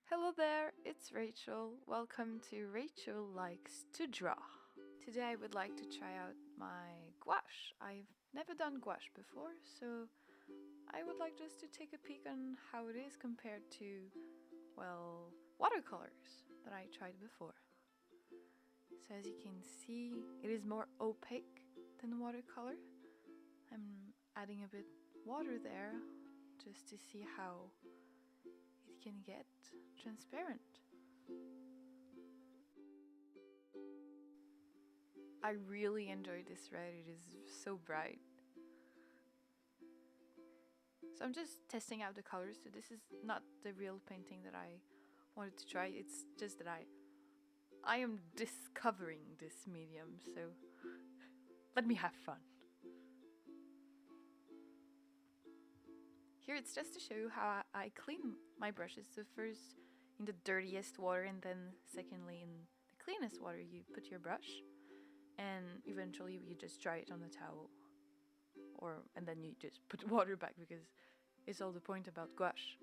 Hello there, it's Rachel. Welcome to Rachel Likes to Draw. Today I would like to try out my gouache. I've never done gouache before, so I would like just to take a peek on how it is compared to, well, watercolors that I tried before. So as you can see, it is more opaque than watercolor. I'm adding a bit water there just to see how it can get transparent. I really enjoyed this red, it is so bright. So I'm just testing out the colors, so this is not the real painting that I wanted to try, it's just that I am discovering this medium, so let me have fun. Here it's just to show you how I clean my brushes. So first in the dirtiest water and then secondly in the cleanest water you put your brush and eventually you just dry it on the towel. And then you just put water back because it's all the point about gouache.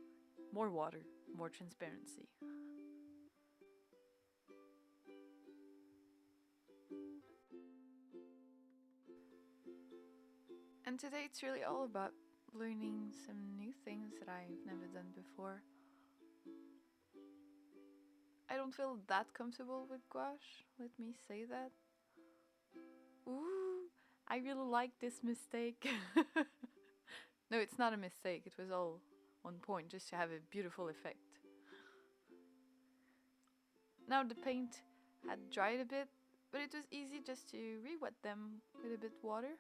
More water, more transparency. And today it's really all about learning some new things that I've never done before. I don't feel that comfortable with gouache, let me say that. Ooh, I really like this mistake. No, it's not a mistake, it was all on point, just to have a beautiful effect. Now the paint had dried a bit, but it was easy just to re-wet them with a bit water.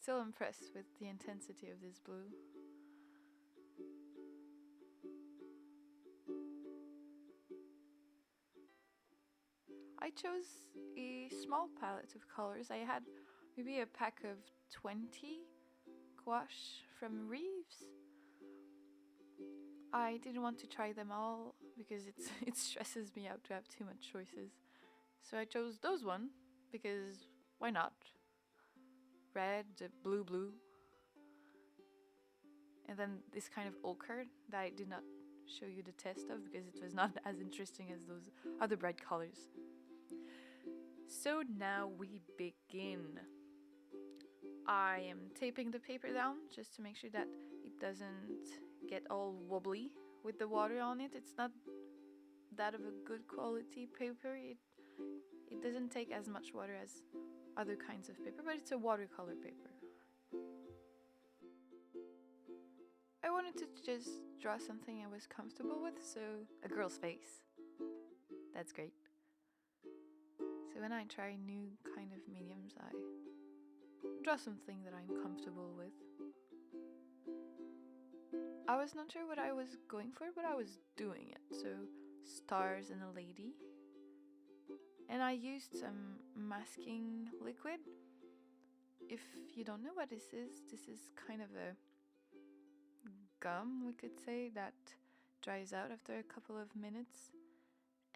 Still impressed with the intensity of this blue. I chose a small palette of colors. I had maybe a pack of 20 gouache from Reeves. I didn't want to try them all because it stresses me out to have too much choices. So I chose those one because why not? Red, blue, and then this kind of ochre that I did not show you the test of because it was not as interesting as those other bright colors. So now we begin. I am taping the paper down just to make sure that it doesn't get all wobbly with the water on it. It's not that of a good quality paper. It doesn't take as much water as other kinds of paper, but it's a watercolor paper. I wanted to just draw something I was comfortable with, so a girl's face. That's great. So when I try new kind of mediums, I draw something that I'm comfortable with. I was not sure what I was going for, but I was doing it. So stars and a lady. And I used some masking liquid. If you don't know what this is kind of a gum, we could say, that dries out after a couple of minutes.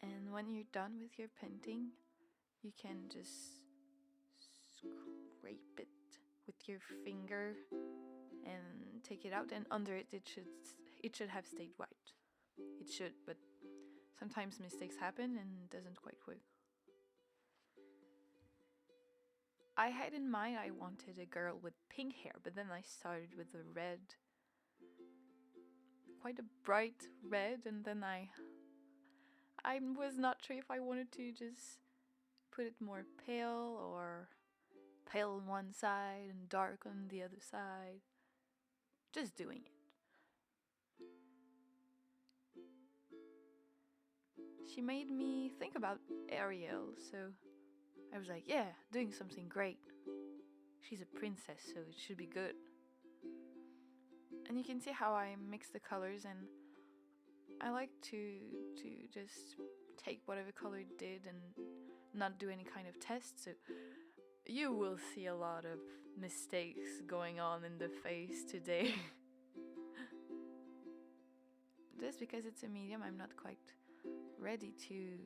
And when you're done with your painting, you can just scrape it with your finger and take it out, and under it it should have stayed white. It should, but sometimes mistakes happen and it doesn't quite work. I had in mind I wanted a girl with pink hair, but then I started with a red, quite a bright red, and then I was not sure if I wanted to just put it more pale or pale on one side and dark on the other side. Just doing it. She made me think about Ariel, so I was like, yeah, doing something great. She's a princess, so it should be good. And you can see how I mix the colors, and I like to just take whatever color it did and not do any kind of test, so you will see a lot of mistakes going on in the face today. Just because it's a medium I'm not quite ready to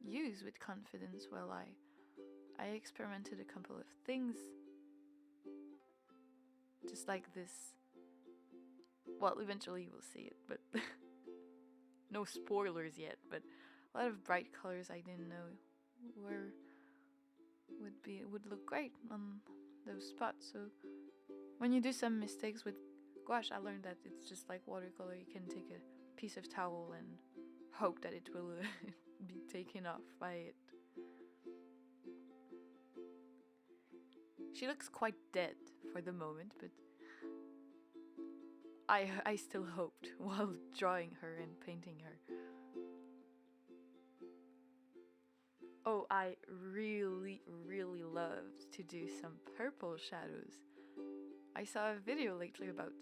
use with confidence. Well, I experimented a couple of things, just like this Well, eventually you will see it, but no spoilers yet. But a lot of bright colors I didn't know were would look great on those spots. So when you do some mistakes with gouache, I learned that it's just like watercolor. You can take a piece of towel and hope that it will be taken off by it. She looks quite dead for the moment, but I still hoped while drawing her and painting her. Oh, I really loved to do some purple shadows. I saw a video lately about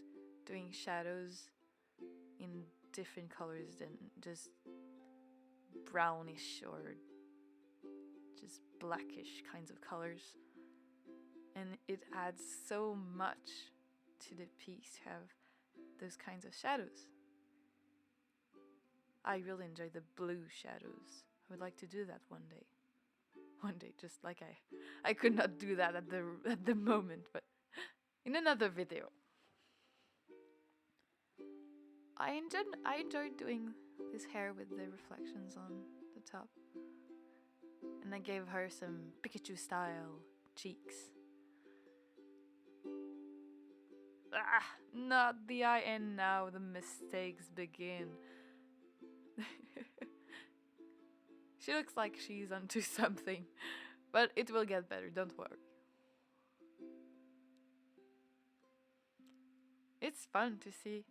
doing shadows in different colors than just brownish or just blackish kinds of colors. And it adds so much to the piece to have those kinds of shadows. I really enjoy the blue shadows. I would like to do that one day. One day, just like I could not do that at the moment, but in another video. I enjoyed doing this hair with the reflections on the top. And I gave her some Pikachu style cheeks. Ah, not the eye, and now the mistakes begin. She looks like she's onto something, but it will get better, don't worry. It's fun to see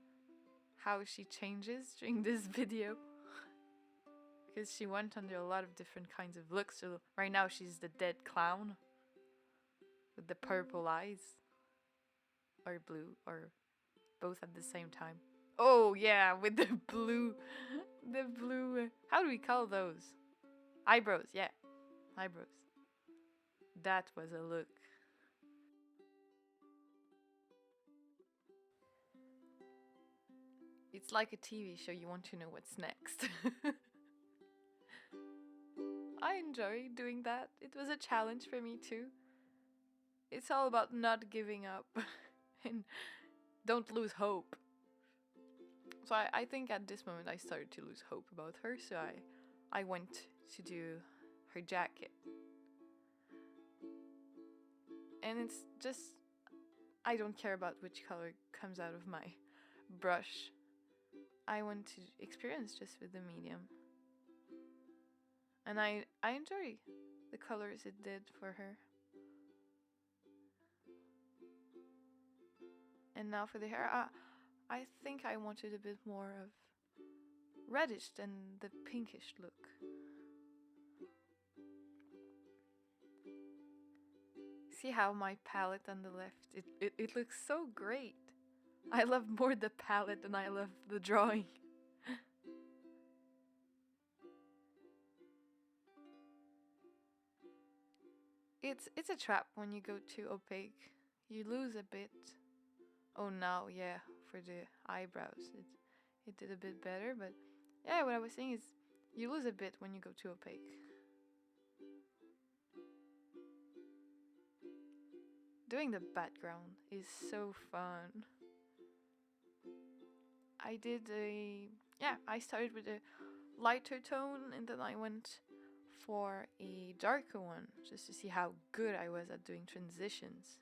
how she changes during this video, because she went under a lot of different kinds of looks. So right now she's the dead clown with the purple eyes, or blue, or both at the same time. Oh yeah, with the blue, how do we call those? Eyebrows, yeah, eyebrows. That was a look. It's like a TV show, you want to know what's next. I enjoy doing that. It was a challenge for me too. It's all about not giving up and don't lose hope. So I think at this moment I started to lose hope about her, so I went to do her jacket. And it's just, I don't care about which color comes out of my brush. I want to experience just with the medium. And I enjoy the colors it did for her. And now for the hair, I think I wanted a bit more of reddish than the pinkish look. See how my palette on the left, it looks so great. I love more the palette than I love the drawing. It's a trap when you go too opaque. You lose a bit. Oh, now, yeah, for the eyebrows, it did a bit better, but yeah, what I was saying is you lose a bit when you go too opaque. Doing the background is so fun. I started with a lighter tone and then I went for a darker one just to see how good I was at doing transitions.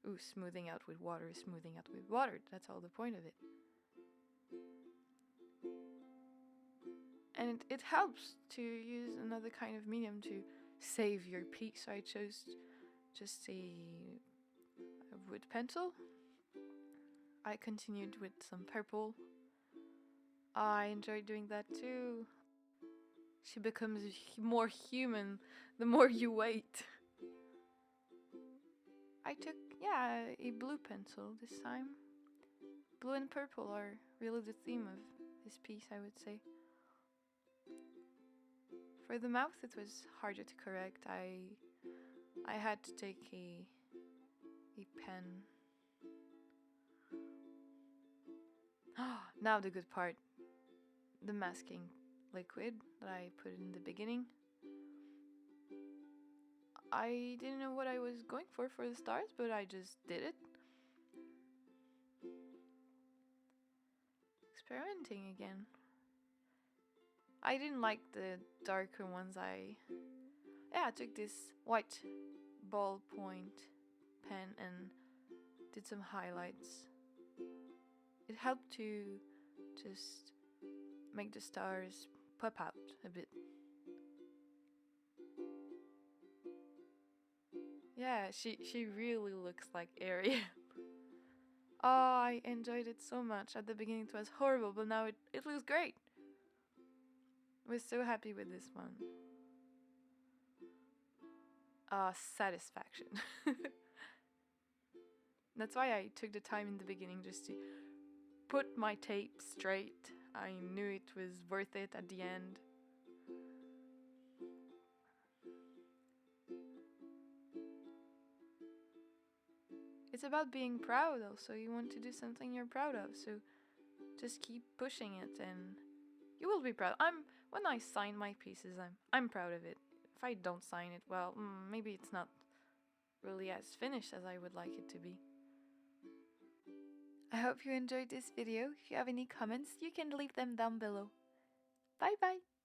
Ooh, smoothing out with water, that's all the point of it. And it helps to use another kind of medium to save your piece, so I chose just a wood pencil. I continued with some purple. I enjoyed doing that too. She becomes more human the more you wait. I took, a blue pencil this time. Blue and purple are really the theme of this piece, I would say. For the mouth, it was harder to correct. I had to take a pen. Now the good part. The masking liquid that I put in the beginning. I didn't know what I was going for the stars, but I just did it. experimenting again. I didn't like the darker ones. I took this white ballpoint pen and did some highlights. It helped to just make the stars pop out a bit. Yeah, she really looks like Ariel. Oh, I enjoyed it so much. At the beginning it was horrible, but now it looks great. We're so happy with this one. Satisfaction. That's why I took the time in the beginning just to put my tape straight. I knew it was worth it at the end. It's about being proud also. You want to do something you're proud of, so just keep pushing it and you will be proud. When I sign my pieces, I'm proud of it. If I don't sign it, well, maybe it's not really as finished as I would like it to be. I hope you enjoyed this video. If you have any comments, you can leave them down below. Bye bye!